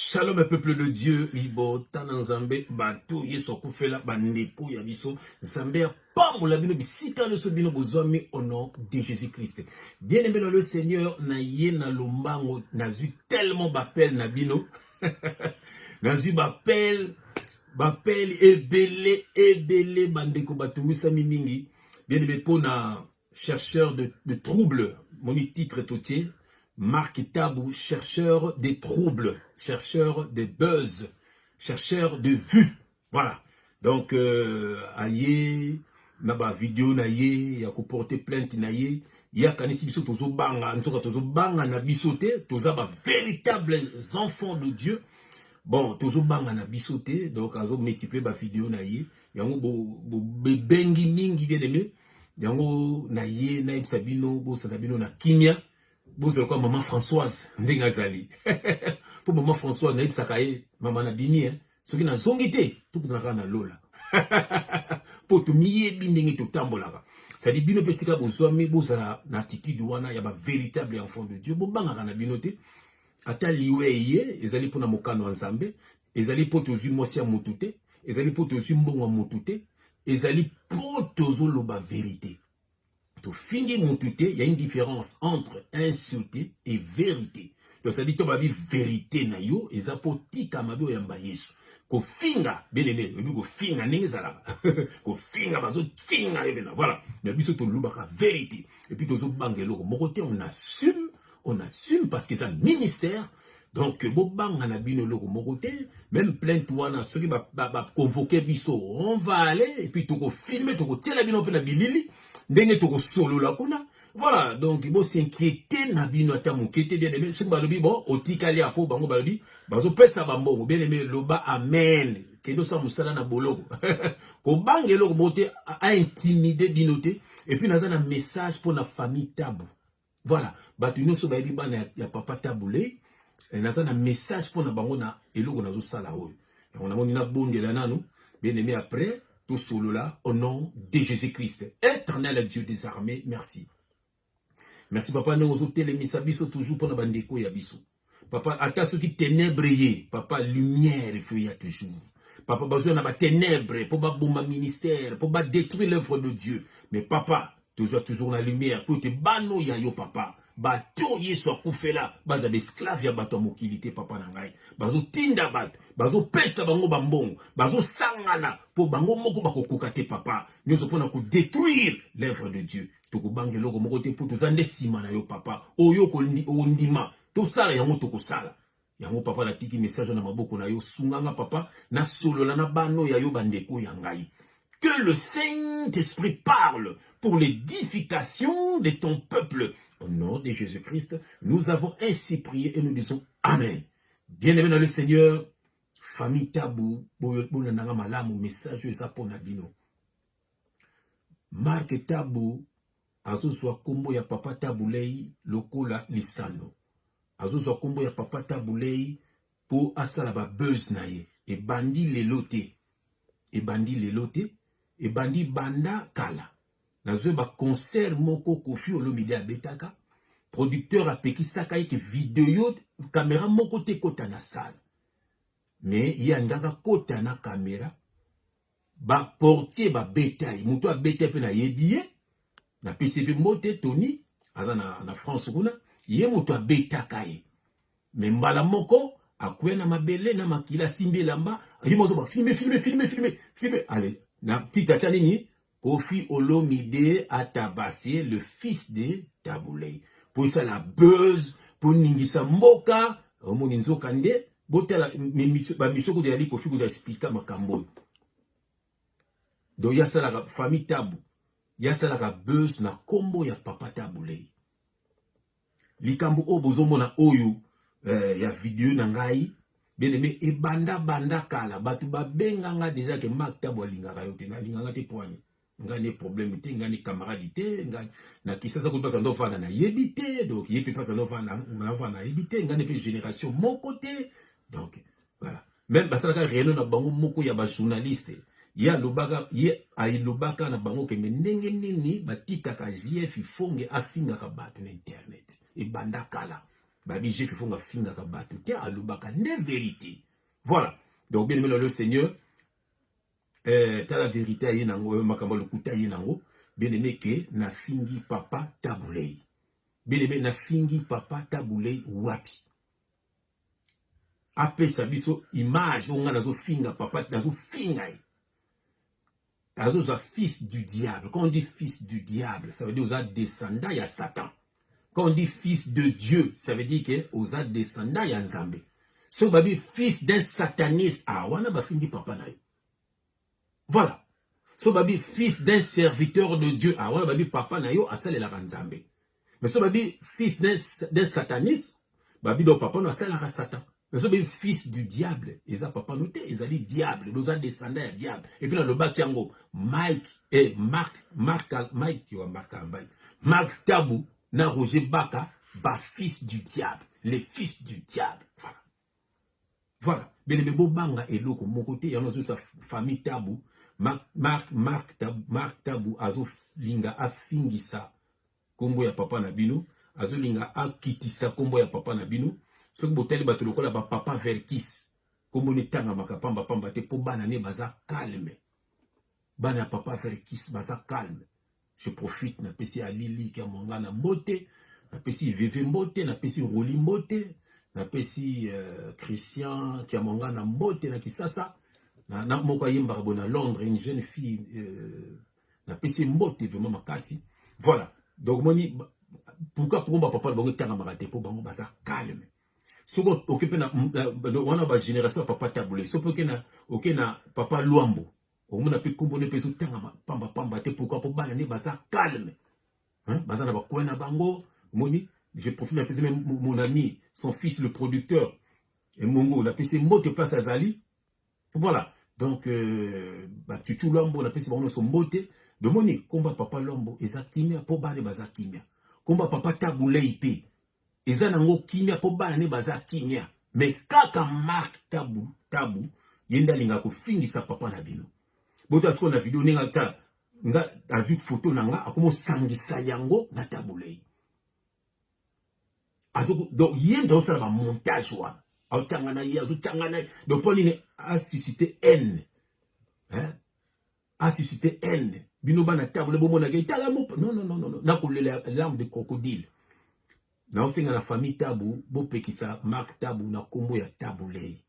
Shalom peuple de Dieu, libo tana nzambe bato yeso kufela bandeko ya biso nzambe ya pambola bino bisika leso bino bozwami au nom de Jésus-Christ. Bien-aimé dans le Seigneur, na ye na lombango nazu tellement bapel na bino. Nazu bapel ebele bandeko bato wisami mingi. Bien-aimé pour na chercheur de troubles, mon titre est entier. Marc Tabou, chercheur des troubles, chercheur des buzz, chercheur de vues. Voilà. Donc, aye, naba vidéo na ye, ya ko porter plainte na ye, ya kanisi biso tozo banga, nsoka tozo banga na bisote, toza ba véritables enfants de Dieu. Bon, tozo banga na bisote, donc azo multiplier ba vidéo na ye, yango bo bengi mingi bien aimé, yango na ye na ibsabino, bo sabino na kimia. Vous avez quoi, maman Françoise, Ndengazali. Pour maman Françoise, naïb sakaye, maman Nabini, hein. Ce qui n'a zongité, tout le monde a lola. Pour tout miye bindenge tout tambola. Ça dit, bino pesika bozwami, bozala na attitude wana, yaba véritable enfant de Dieu. Bo banga na binote. Ata liwe ye, ezali pour na mokano ensemble, ezali pour tozu mosi ya motute, ezali pour tozu mbongo motute, ezali pour tozu loba vérité. Tout fingi moutouté, il y a une différence entre insulter et vérité. Donc ça dit que ma vérité na yo, et ça pour tika mabio yamba yesu. Ko finga, benene, ko finga nengezala. Ko finga bazo tinga evena. Voilà. Mais biso to lubaka vérité. Et puis tozo bangelo, mon côté on assume parce que c'est un ministère. Donc, bobanga na bino loko mokote, même plainte wana, ceux qui va convoquer biso, on va aller, et puis toko filmer, toko tirer la bino pe na bilili, ndenge toko solo la kuna. Voilà, donc, il faut s'inquiéter na bino ata mokete, bien aimé, ceux qui balobi, bon, otikali apo, bango balobi, bazo pesa bambo, bien aimé, loba, amen, kedo sa musala na boloko. Ko bange loko mote, a intimider binote, et puis naza na message pour la famille Tabou. Voilà, batu nyonso ba yebi bana ya papa Taboulé. Et nous avons un message pour nous na eloko nazo sala oyo. On a moni na bondela nanu, bien aimé après tout solo là au nom de Jésus-Christ. Éternel Dieu des armées, merci. Merci papa nous ozo telemisa biso toujours pour na bandeko ya biso. Papa ata ceux qui ténèbres yé, papa lumière feu ya toujours. Papa besoin na ba ténèbres pour ba bomba ministère, pour ba détruire l'œuvre de Dieu. Mais papa, toujours la lumière pour te bano ya yo papa. Bato yeso akufela baza esclave ya bato mokilité papa na ngai bazo tinda bato bazo pesa bango bambongo bazo sangana po bango moko bakokoka te papa nyoso pona ko détruire l'œuvre de Dieu to ko bangelo ko moko te po to zande sima na yo papa oyo ko ndima to sala yango to ko sala yango papa na tiki message na maboko na yo sunganga papa na solola na bano ya yo bandeko ya ngai. Que le Saint-Esprit parle pour l'édification de ton peuple. Au nom de Jésus-Christ, nous avons ainsi prié et nous disons Amen. Bien-aimé dans le Seigneur, famille Tabou, message Zaponabino. Marc Tabou, azo soit kombo ya papa Taboulei, lokola lisano. Azo soit kombo ya papa Taboulei, pour asalaba buzz naye. Et bandi lelote. Et bandi lelote. Et bandi banda kala. Nazo ba concert moko Kofi Olomide Betaka. Producteur a peki saka ke vidéo caméra moko te kota na salle. Mais il y a ngaka kota na caméra. Ba portier ba bétail. Muto a bétail pe na yebiye. Na PCB mote Tony. Aza na France kuna. Ye muto a bétail. Mais mbala moko. Akwe na mabele na makila simbe lamba. Yimozo ba filmer. Allez. Na petite atanini, Kofi Olomide a tabassé le fils de Taboulé. Pour ça la buzz, pour ningisa mboka, omoninzo kande, botela ba misoko de ali Kofi ko expliquer makambo. Donc ya ça la famille Tabou. Ya ça la buzz na kombo ya papa Taboulé. Likambo o bozomona oyo ya vidéo na ngai. Bien aimé, et banda kala, batu ba benganga déjà que Marc Tabou alingaka yote, na linganga te poani. Ngani problème te, ngani camaradité, ngani na kisasa ko pasa ndofa na yebité, donc yepi pasa ndofa na yebité, ngani pe génération mon côté. Donc voilà. Même basala réunion na bango moko ya ba journaliste. Ya lobaka, ye ay lobaka na bango ke ndenge nini batika ka JF fonge afinga ka batu na internet. Et banda kala. babi j'ai fait fonga finga ka batu te alobaka ne vérité. Voilà. Donc bien aimé le Seigneur, t'as la vérité aye nango makamba lokuta aye nango, bien aimé que na fingi papa tabulei. Bien aimé na fingi papa tabulei wapi. Après ça biso image on a nazo finga papa nazo finga. Nazo fils du diable. Quand on dit fils du diable, ça veut dire aux descendants il y a Satan. Quand on dit fils de Dieu, ça veut dire que aux descendants il y a Nzambe. So babi fils d'un sataniste, ah wana ba fingi papa na yo. Voilà. So babi fils d'un serviteur de Dieu, ah wana babi papa na yo asale la Nzambe. Mais so babi fils d'un sataniste, babi do papa na asale la Satan. Mais so babi fils du diable, eza papa noté, eza dit diable, nous a descendant ya diable. Et puis dans le bas kiango, Mike et Mark Tabou na Roger Baka, ba fils du diable, les fils du diable. Voilà. Voilà. Mais les bobanga et l'eau, mon côté, il y a sa famille Tabou, Mark Tabou, azo linga a fingisa, kombo ya papa nabino, azo linga a kitisa kombo ya papa nabino, ce que boteli batuloko la ba papa verkis, kombo ne tanga makapamba pamba te po banane baza calme. Bana papa verkis baza calme. Je profite na pesi a Lili ki a monga na mbote, na pesi Veve mbote, na pesi Roli mbote, na pesi Christian qui a monga na mbote na Kisasa, na moko yemba na Londres, une jeune fille na pesi mbote vraiment makasi. Voilà. Donc moni pourquoi pour papa bango tanga makate po bango baza calme. Soko occupé na wana ba génération papa tabulé. Soko na papa Luambo. On a pu composer peso tanga pamba te pourquoi pour bana ne baza calme. Hein? Baza na ba kwena bango moni. Je profite d'appeler même mon ami, son fils, le producteur, et Mongo, on a appelé Mote Place à Zali. Voilà. Donc, Tutu Lombo, on a appelé son Mote. De moni, combat papa Lombo, eza kimia, po bane baza kimia. Combat papa Tabuleite, eza nango kimia, po bane baza kimia. Mais kaka Mark Tabu, yenda linga ko fingi sa papa na bino. Boto asko na vidéo nenga ta, nga azuk photo nanga, akomo sangisa yango na Tabuleite. Donc, il y a un montage. Donc, Pauline a suscité haine. Hein? A suscité haine. Binoba na table, non, non. N'a pas l'arme de crocodile. N'a pas la famille Tabou, Bopé qui sa Mark Tabou, na combo ya Taboulei.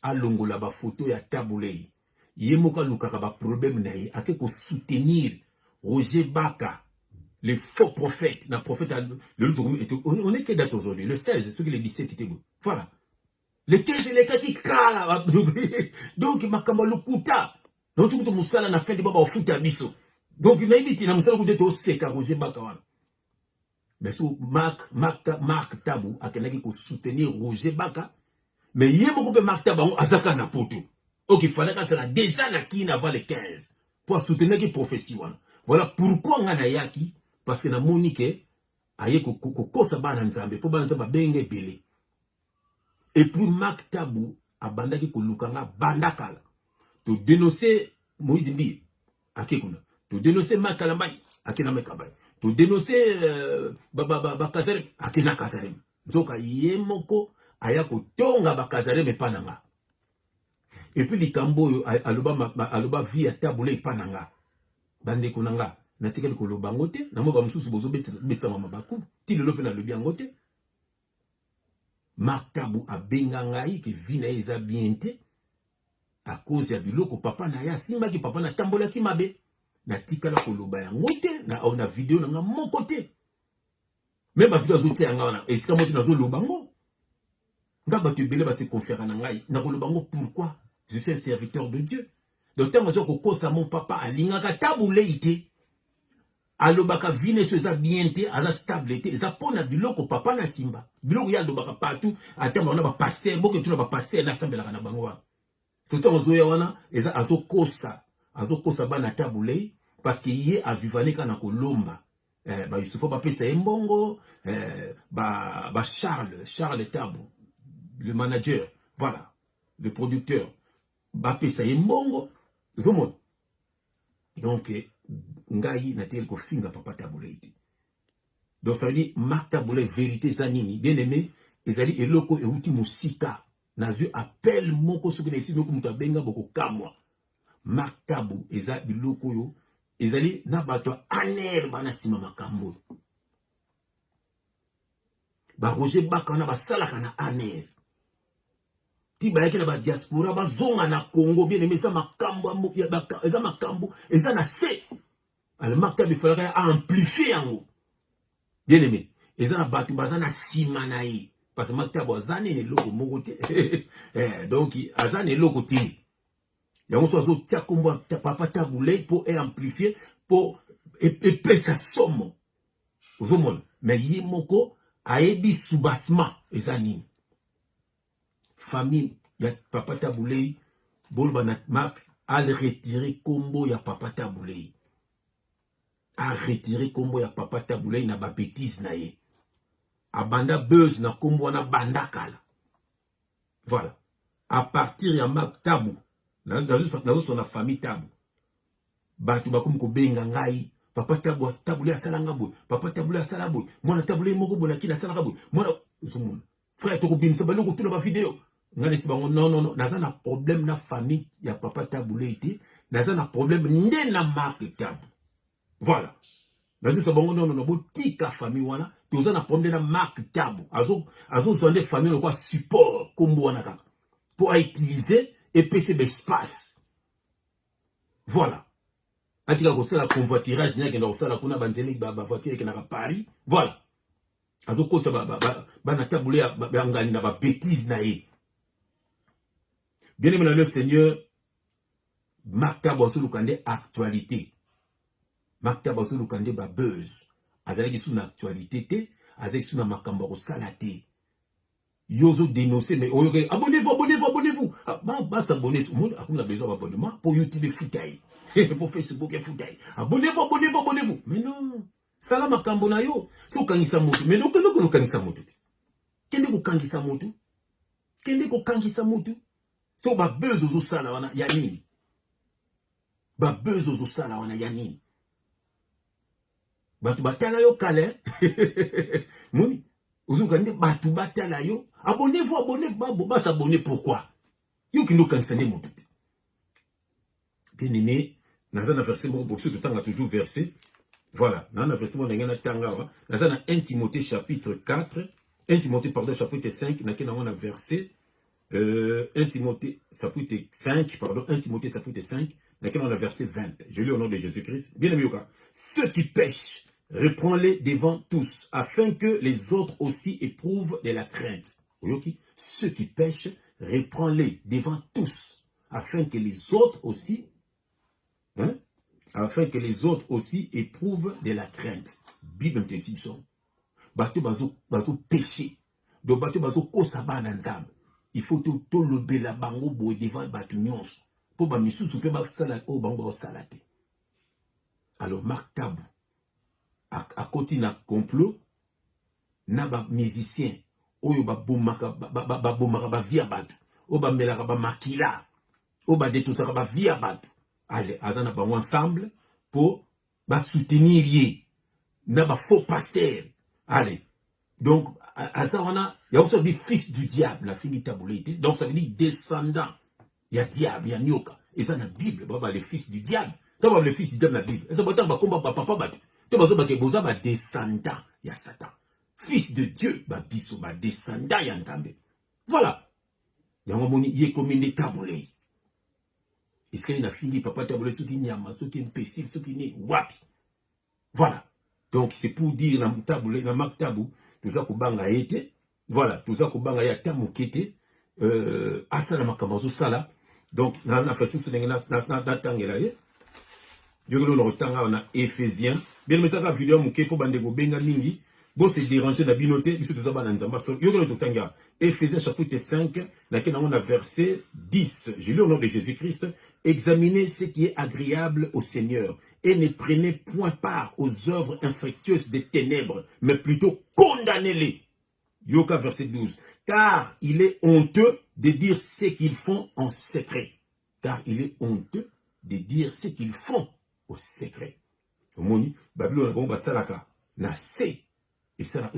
A longo la ba photo ya Taboulei. Yemoka lukaka ba problème na ye, ake ko soutenir Roger Baka. Les faux prophètes, on est quelle date aujourd'hui? Le 16, ce qui est le 17 était bon. Voilà. Le 15 et le 4 qui crala. Donc, il m'a kamalo kuta. Donc, tout le monde a fait des babas au foot à biso. Donc, il a dit, il a dit, il a sec à Roger Bakawan. Mais sous Mark Tabou, a quelqu'un qui soutenir Roger Baka. Mais il y a beaucoup de Mark Tabou, Azaka na poto. Donc, il fallait que ça déjà na qui avant le 15. Pour soutenir qui prophétie. Voilà pourquoi on a yaki. Parce que na monike aye ko sa bana nzambe po bana nzambe benge belé. Et puis Mark Tabou abandaki ko lukanga bandakala. To dénoncer Moïse Mbi akekuna. To dénoncer Makalambay akena Mekabay. To dénoncer Kazarem akena Kazarem. Nzoka yemoko aya ko tonga Kazarem pananga. Et puis likambo aloba via Tabulei pananga. Bande kunanga. Natikali ko lobangote na mo ba mususu bozo betama mabaku ti le lope na le biangote. Mark Tabou a benga ngai ke vina eza biente à cause ya biloko papa na ya simba ki papa na tambola ki mabe na tikala ko loba yangote na ona vidéo na mon côté. Même ba vidéo zote ya ngana esika moto na zo lobango. Ngaba tu bele ba se conférer na ngai na ko lobango pourquoi je suis un serviteur de Dieu. Donc tant que ko kosa mon papa alingaka Tabuleite. Alobaka vine so eza biente, ala stabilité, eza pona biloko papa na simba. Biloko ya alobaka partout, atema wana ba pasteur, boke tuna ba pasteur na sambelaka na bango wana. Soto ozoya wana, eza azokosa bana Tabulei, parce que yé avivanika na kolomba. Ba Yusufa ba pesa embongo, Charles Tabou, le manager, voilà, le producteur, ba pesa embongo, zomon. Donc, ngai na tel ko finga papa Tabuleite. Donc ça veut dire Marc Taboulé vérité zanini. Bien aimé, ezali eloko euti musika. Nazu appel moko soki na isi moko mutabenga boko kamwa. Marc Tabou eza biloko yo ezali na bato aner bana sima makambo. Ba Roger Bakana ba salaka na aner. Ti ba yaki na ba diaspora ba zonga na Congo bien aimé ça makambo ya baka eza makambo eza na se. Alors Marc Tabou falaka amplifier yango. Bien aimé, eza na bato baza na sima na ye parce que Marc Tabou azane ne loko moko te. Donc azane loko te. Yango so azo tia kombo papa Taboulé pour amplifier pour epesa somo. Ozomona mais ye moko ayebi soubasma ezani. Famille ya papa Taboulé bolba na map al retirer kombo ya papa Taboulé. A retirer kombo ya papa Taboulé na ba bêtise na ye. Abanda buzz na kombo na bandakala. Voilà. À partir ya Marc Tabou na son famille Tabou. Batu bakum ko benga ngai papa Taboulé asalanga boy. Papa Taboulé asala boy. Mwana Taboulé moko bolaki na salanga boy. Mwana zumuna. Frère toko binisa baloko tuna ba vidéo. Ngani sibango non naza na problème na famille ya papa Taboulé ite. Naza na problème nde na Marc Tabou. Voilà. Nazo sabongo non botika famille wana toza na problème na Marc Tabou. Azo zonde famille le quoi support kombo wana kaka. Pour utiliser et PC d'espace. Voilà. Atika ko sala convoiturage nya ke na sala kuna banzeli ba voiture ke na Paris. Voilà. Azo kota ba na Taboulé ba ngani na ba bêtise na ye. Bien aimé le Seigneur, Marc Tabou azo lukande actualité. Marc Tabou azo lukande ba buzz. Azali ki suna actualité te, azali suna makambo ko sala te. Yozo dénoncer mais abonnez-vous. Bah s'abonner sur monde, on a besoin d'abonnement pour YouTube foutaille. Pour Facebook et foutaille. Abonnez-vous. Mais non. Sala makambo na yo. So kangisa moto. Mais non kende ko kangisa moto. Kende ko kangisa moto. So ba buzz ozo sala wana ya nini? Ba buzz ozo sala wana ya nini? Batu batala yo kale. Moni. Ouzounkande batu batala yo. Abonnez-vous, bah s'abonner pourquoi? Yo qui nous cancellez mon tout. Bien aimé, dans un verset, bon, pour ceux de temps a toujours versé. Voilà, dans un verset, bon, dans un 1 Timothée chapitre 4, 1 Timothée, pardon, chapitre 5, on a versé, 1 Timothée chapitre 5, pardon, 1 Timothée chapitre 5, on a versé 20. Je lis au nom de Jésus-Christ. Bien aimé, ceux qui pêchent, reprends-les devant tous, afin que les autres aussi éprouvent de la crainte. Ceux qui pêchent, reprends-les devant tous, afin que les autres aussi, éprouvent de la crainte. Bible m'interdiction. Bateau bazo péché. Donc bateau bazo kosaba nanzam. Il faut tout le bela bango boy devant bateau nyons. Pour ba misu soupe ba salade au bango salade. Alors Marc Tabou à côté na complot na ba musicien oyo ba bomaka ba via batu o ba melaka ba makila o ba détosaka ba via batu. Allez azana ba ensemble pour ba soutenir ye na ba faux pasteur. Allez donc azawana ya aussi dit fils du diable la fini Taboulé. Donc ça veut dire descendant ya diable ya nyoka et ça na Bible ba les fils du diable. Toi le fils du diable na Bible et ça ba combat papa batu. Boza ba descendant ya Satan. Fils de Dieu, ba biso ba descendant ya Nzambe. Voilà. Yango moni ye komine Taboulé. Est-ce qu'il a fini papa Taboulé ce qui nyama, ce qui imbécile, ce qui n'est wapi. Voilà. Donc c'est pour dire na Taboulé na Marc Tabou, tout ça ko banga été. Voilà, tout ça ko banga ya tamokete asala makambazo sala. Donc na façon ce na tangela ye. Yogelo no tanga na Éphésiens. Bien mais ça vidéo muke ko bande go benga mingi. Bon c'est déranger na binoté, biso to zaba na nzamba. Yogelo to tanga Éphésiens chapitre 5, laquelle on a verset 10. Je lis au nom de Jésus-Christ, examinez ce qui est agréable au Seigneur et ne prenez point part aux œuvres infructueuses des ténèbres, mais plutôt condamnez-les. Yoka verset 12. Car il est honteux de dire ce qu'ils font en secret. Car il est honteux de dire ce qu'ils font au secret. Moni, Babylone a salaka na se et ça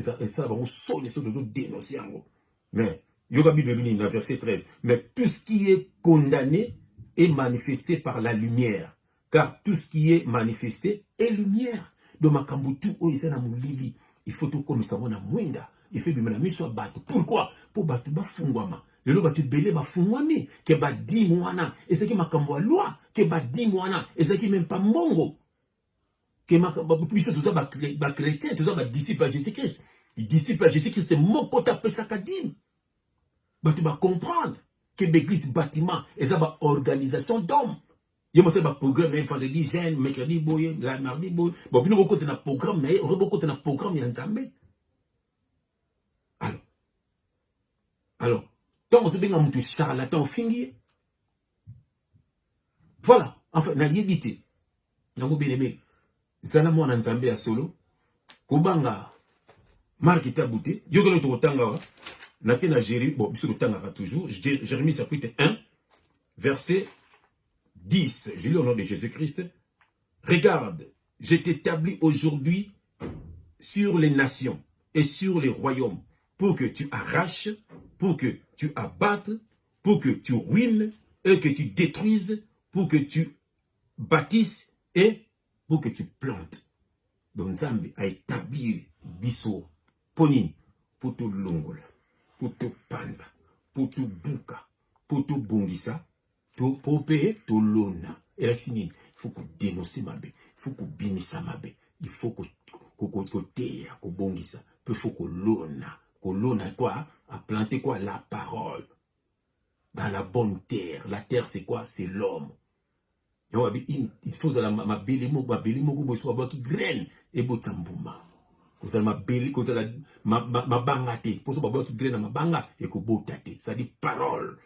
va vous sonner sur les autres dénoncer en gros. Mais yoga Bible dans verset 13, mais tout ce qui est condamné est manifesté par la lumière, car tout ce qui est manifesté est lumière. Donc makambutu o isana mulili, il faut tout comme ça on a mwenda, il fait bimana miso batu. Pourquoi? Pour batu ba fungwama. Le lo batu bele ba fungwami, ke ba di mwana, et c'est qui makambo loi, ke ba di mwana, et c'est qui même pas mbongo. Que tout ça ba chrétien, tout ça ba disciple à Jésus-Christ. Il disciple à Jésus-Christ, c'est mon côté après ça kadim. Bah tu vas comprendre que l'église bâtiment et ça va organisation d'hommes. Il y a un programme vendredi, jeune, mercredi, boy, la mardi, boy. Bon, puis nous beaucoup de programme, mais on a beaucoup de programme, il y a un zambé. Alors, tant que vous avez un charlatan fini. Voilà, enfin, na yébité. Nango bien aimé. Zana mo na nzambe ya solo. Kubanga marque tabouté. Yogelo to tanga wa. Na ke na Jérémie, bon, biso tanga toujours. Jérémie chapitre 1 verset 10. Je lis au nom de Jésus-Christ. Regarde, je t'établis aujourd'hui sur les nations et sur les royaumes pour que tu arraches, pour que tu abattes, pour que tu ruines et que tu détruises, pour que tu bâtisses et pour que tu plantes. Donc Nzambe a établi biso ponine pour tout longola, pour tout panza, pour tout buka, pour tout bungisa, pour payer tout lona. Et là, il faut que dénoncer ma bé, il faut que binissa ma bé, il faut que teya, que bungisa, il faut que lona quoi, à planter quoi, la parole. Dans la bonne terre. La terre c'est quoi? C'est l'homme. Il faut que ma belle mogo soit qui graine et botambuma. Vous allez ma belle, vous allez ma bangate, pour que qui graine ma banga et que botate. Ça dit parole.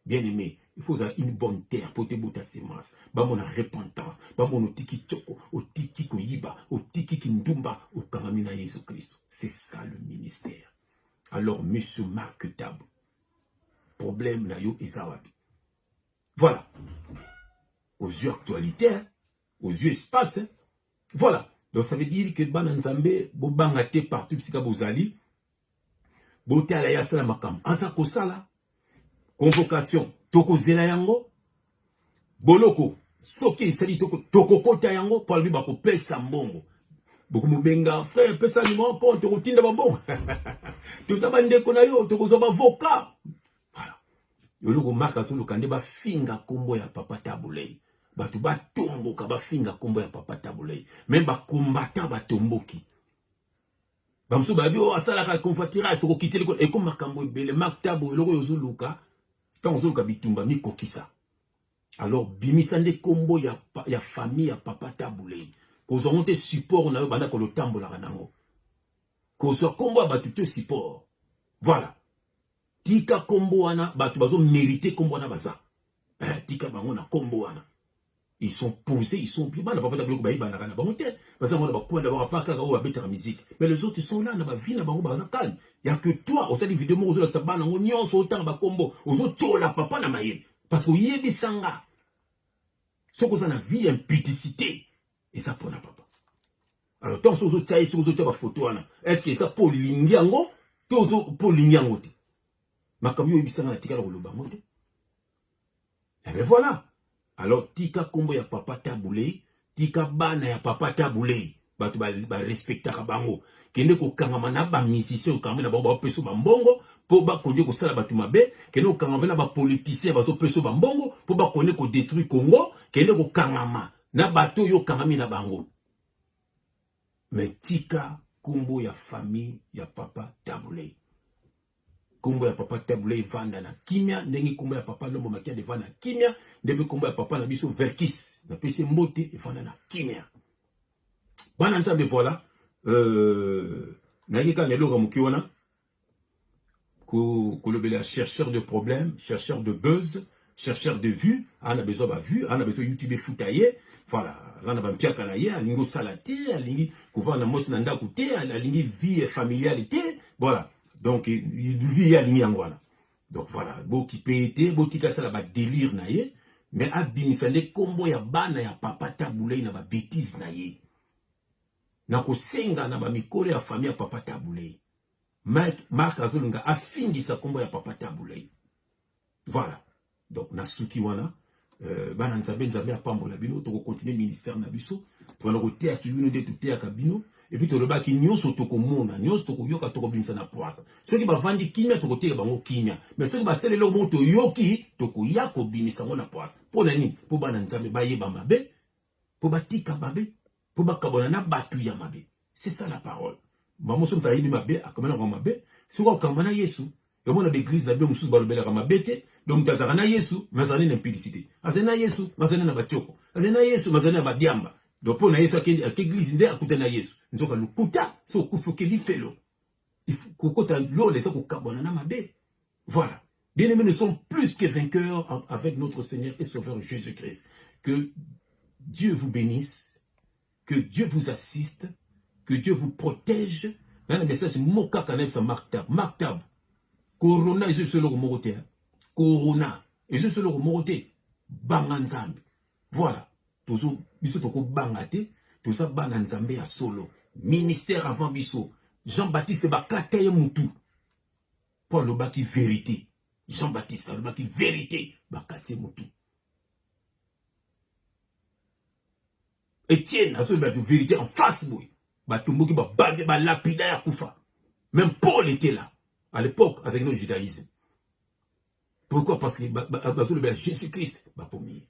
Bien aimé, il faut une bonne terre pour te botter semence. Ba mon repentance, ba mon tiki choko, au tiki koyiba, au tiki kindumba, au kamamina Jésus Christ. C'est ça le ministère. Alors monsieur Marc Tabou, problème na yo ezawabi. Voilà. Aux yeux actualité, aux yeux espace. Voilà. Donc ça veut dire que Bananzambe, Bobangate partout, Psika Bozali, Bote ala yasala makam. Asa kosala, convocation, toko zela yango, boloko, soki, sali toko kota yango, pour lui bako pesa mbongo. Beaucoup mubenga, frère, pesa numéro pour toko tinda babon. Tout ça bande konayo, toko zoba voka. Voilà. Yoloko marka solo kande ba finga kombo ya papa tabulei. Batu ba tombo ka ba finga kombo ya papa tabulei. Même ba kombata ba tomboki. Bamso ba bio asala ka convoiturage toko quitter l'école et comme makambo ebele maktabu loko yozuluka quand ozuluka bitumba mi kokisa. Alors bimisande kombo ya famille ya papa tabulei. Kozo monte support na yo banda ko lo tambola kanango. Kozo kombo ba tout support. Voilà. Tika kombo wana batu bazo mériter kombo wana baza. Tika bango na kombo wana. Ils sont posés, ils sont plus bas. Papa tabulei ba ibana kana bango te. Baza mona ba point d'abord pas ka ba beta musique. Mais les autres ils sont là na ba vie na bango baza calme. Il y a que toi, au sein des vidéos ozo la sabana ngo nyonso autant ba kombo, ozo tchola papa na mayele. Parce que yebi sanga. Soko za na vie impudicité. Et ça pour na papa. Alors tant ozo tchaï ozo tcha ba photo wana. Est-ce que ça pour lingiango? Tozo pour lingiango te. Makamyo yebi sanga na tika la koloba mo te. Et ben voilà. Alors tika kombo ya papa tabulei, tika bana ya papa tabulei. Batu ba respectaka bango. Kende ko kangama na ba musicien ko kangama na ba peso ba mbongo po ba konde ko sala batu mabe, kende ko kangama na ba politicien ba so peso ba mbongo po ba konde ko détruire Congo, kende ko kangama na bato yo kangami na bango. Mais tika kombo ya famille ya papa tabulei. Kombo ya papa tabulei vanda na kimia, ndenge kombo ya papa lombo makia de vanda na kimia, ndenge kombo ya papa na biso verkis, na pese mbote e vanda na kimia. Bana nzambe voilà. Nagika neloga mukiona ko le chercheur de problèmes, chercheur de buzz, chercheur de vues, on a besoin de vues, on a besoin de YouTube foutailler, voilà, on a besoin de kanaye, alingo salate, alingi ko na mos na ndaku te, alingi vie familialité, voilà. Donc il vit alingi ngwana. Donc voilà, bo ki pété, bo tika sala ba délire na ye, mais abimisande kombo ya bana ya papa tabulei na ba bêtise na ye. na kosenga na bamikolo ya famille ya Papa Tabulei. Marc Azolunga afingisa kombo ya Papa Tabulei. Voilà. Donc na suki wana bana nzambe apambola bino to continuer ministère na biso to na kotea suivino de tutea kabino et puis to loba ki nyonso to komona nyonso to koyoka to kobimisa na poasa. Soki bavandi kimia to kotea bango kimia. Mais soki basele lo mo to yoki to koya ko bimisa na poasa. Pona nini? Po bana nzambe bayeba mabe, po batika mabe, po bakabona na batu ya mabe. C'est ça la parole. Mamoso mtayibi mabe akamana kwa mabe, siko akamana Yesu. Et mon église la bien mususu balobela kama bete donc tazaka na Yesu mazani na impudicité azana Yesu mazani na batioko azana Yesu mazani na badiamba donc pour na Yesu akende église nde akuta na Yesu nzoka lukuta so kufukeli felo il faut kokota lo les ko kabona na mabe. Voilà, bien aimés, nous sommes plus que vainqueurs avec notre Seigneur et Sauveur Jésus-Christ. Que Dieu vous bénisse, que Dieu vous assiste, que Dieu vous protège. Dans le message moka kanel sa maktab Corona et je le moroté. Corona et je le moroté. Banganzambi. Voilà. Toujours, biso toko bangate. Tout ça banganzambi à solo. Ministère avant biso. Jean-Baptiste Bakataye Moutou. Pour le baki vérité. Jean-Baptiste, le baki vérité. Bakataye Moutou. Étienne, à ce vérité en face, boy. Batumboki ba bande ba lapida ya kufa. Même Paul était là. À l'époque, avec le judaïsme. Pourquoi? Parce que Jésus-Christ va pommier.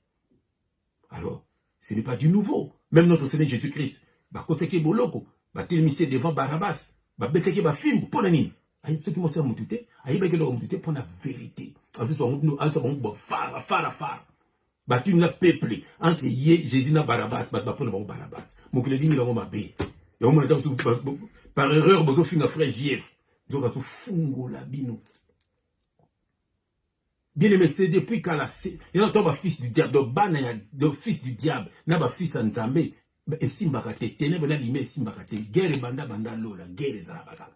Alors, ce n'est pas du nouveau. Même notre Seigneur Jésus-Christ, conseiller boloko, télémisser devant Barabbas, beteke ba film, pour la nini. Aïe, ceux qui m'ont servi moutouté, aïe, pour la vérité. Tu nous l'as peuplé entre Jésus et Barabbas, pour Barabbas. Mon que les lignes l'ont mabé. Et au moins, par erreur, besoin de faire frère JF. Bien aimé, c'est depuis qu'à la il y a un fils du diable, de fils du diable, n'a pas fils en Zambé, et Simbakate, ténèbres n'a limé Simbakate, guerre banda lola, guerre zarabaka.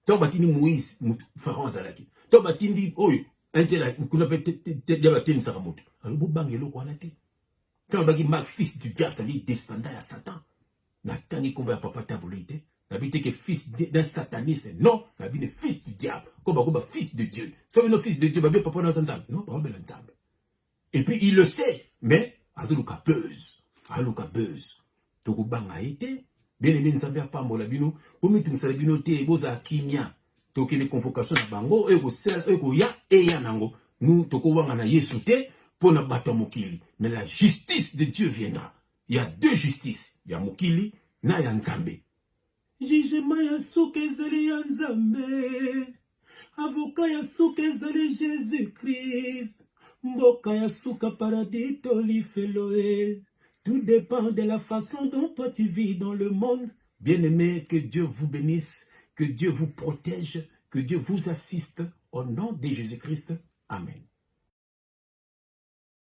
Tobatini Moïse, Pharaon Zalaki. Tobatini, oh, un tel, qu'on appelle Diabatine Saramout. Alors, vous bangez quoi la tête. Tobaki Marc, fils du diable, ça dit descendant à Satan. N'a tangi combat à Papa Tabulei. N'habite que fils d'un sataniste. Non, n'habite fils du diable. Comme fils de Dieu. Soit le fils de Dieu, papa dans un non, pas ensemble. Et puis il le sait, mais azuka buzz. Azuka buzz. Toko banga été. Bien aimé, nous savons pas moi la bino. Pour nous, nous savons bino te boza kimia. Toko les convocations na bango, ego sel, ego ya, et ya nango. Nous, toko wanga na yesu te, pour na bata mokili. Mais la justice de Dieu viendra. Il y a deux justices. Il y a mokili, na ya nzambe. Jugement ya souke zali ya nzambe. Avocat ya souke zali Jésus-Christ. Mboka ya souka paradis tolifeloe. Tout dépend de la façon dont toi tu vis dans le monde. Bien-aimé, que Dieu vous bénisse, que Dieu vous protège, que Dieu vous assiste. Au nom de Jésus-Christ. Amen.